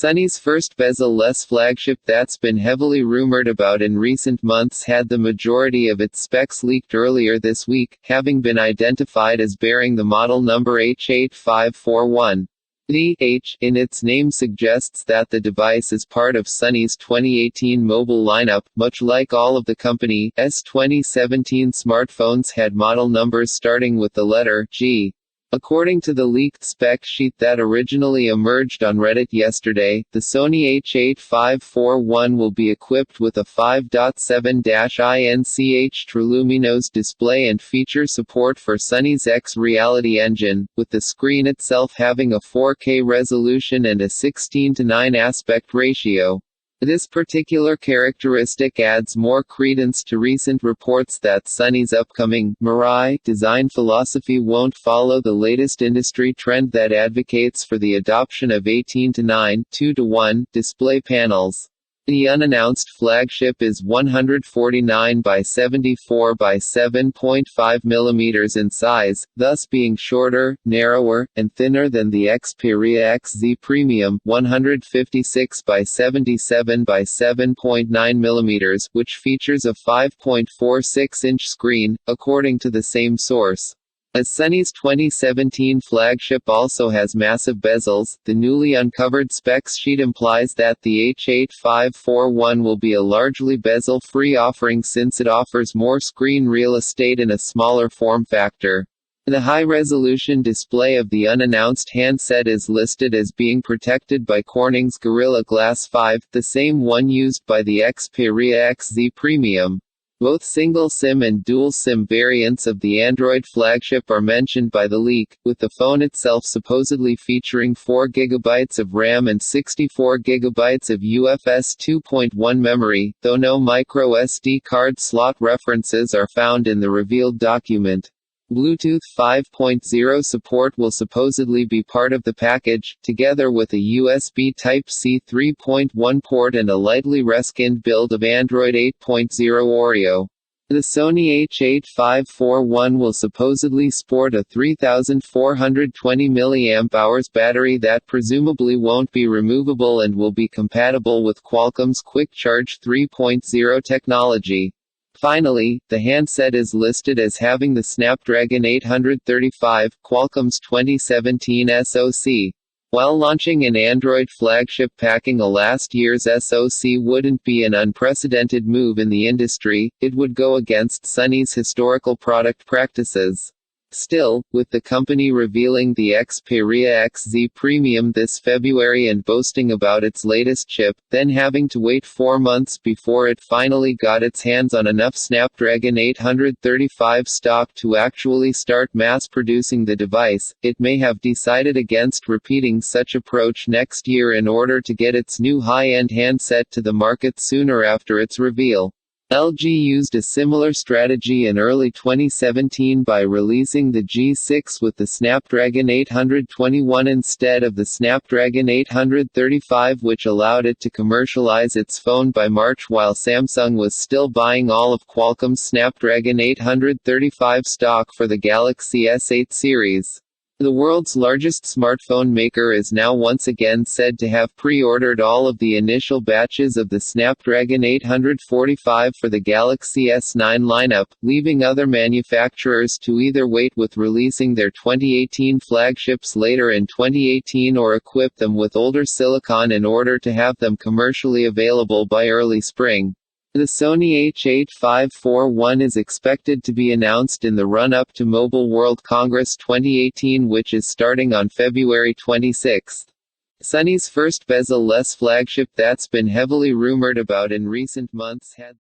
Sony's first bezel-less flagship that's been heavily rumored about in recent months had the majority of its specs leaked earlier this week, having been identified as bearing the model number H8541. The H in its name suggests that the device is part of Sony's 2018 mobile lineup. Much like all of the company's 2017 smartphones had model numbers starting with the letter G. According to the leaked spec sheet that originally emerged on Reddit yesterday, the Sony H8541 will be equipped with a 5.7-inch True-Luminous display and feature support for Sony's X Reality Engine, with the screen itself having a 4K resolution and a 16:9 aspect ratio. This particular characteristic adds more credence to recent reports that Sony's upcoming Mirai design philosophy won't follow the latest industry trend that advocates for the adoption of 18:9 2:1 display panels. The unannounced flagship is 149 by 74 by 7.5 mm in size, thus being shorter, narrower, and thinner than the Xperia XZ Premium 156 by 77 by 7.9 mm, which features a 5.46-inch screen, according to the same source. As Sony's 2017 flagship also has massive bezels, the newly uncovered specs sheet implies that the H8541 will be a largely bezel-free offering since it offers more screen real estate in a smaller form factor. The high-resolution display of the unannounced handset is listed as being protected by Corning's Gorilla Glass 5, the same one used by the Xperia XZ Premium. Both single-SIM and dual-SIM variants of the Android flagship are mentioned by the leak, with the phone itself supposedly featuring 4 GB of RAM and 64 GB of UFS 2.1 memory, though no microSD card slot references are found in the revealed document. Bluetooth 5.0 support will supposedly be part of the package, together with a USB Type-C 3.1 port and a lightly reskinned build of Android 8.0 Oreo. The Sony H8541 will supposedly sport a 3420 mAh battery that presumably won't be removable and will be compatible with Qualcomm's Quick Charge 3.0 technology. Finally, the handset is listed as having the Snapdragon 835, Qualcomm's 2017 SoC. While launching an Android flagship packing a last year's SoC wouldn't be an unprecedented move in the industry, it would go against Sony's historical product practices. Still, with the company revealing the Xperia XZ Premium this February and boasting about its latest chip, then having to wait 4 months before it finally got its hands on enough Snapdragon 835 stock to actually start mass-producing the device, it may have decided against repeating such approach next year in order to get its new high-end handset to the market sooner after its reveal. LG used a similar strategy in early 2017 by releasing the G6 with the Snapdragon 821 instead of the Snapdragon 835, which allowed it to commercialize its phone by March while Samsung was still buying all of Qualcomm's Snapdragon 835 stock for the Galaxy S8 series. The world's largest smartphone maker is now once again said to have pre-ordered all of the initial batches of the Snapdragon 845 for the Galaxy S9 lineup, leaving other manufacturers to either wait with releasing their 2018 flagships later in 2018 or equip them with older silicon in order to have them commercially available by early spring. The Sony H8541 is expected to be announced in the run-up to Mobile World Congress 2018, which is starting on February 26. Sony's first bezel-less flagship that's been heavily rumored about in recent months had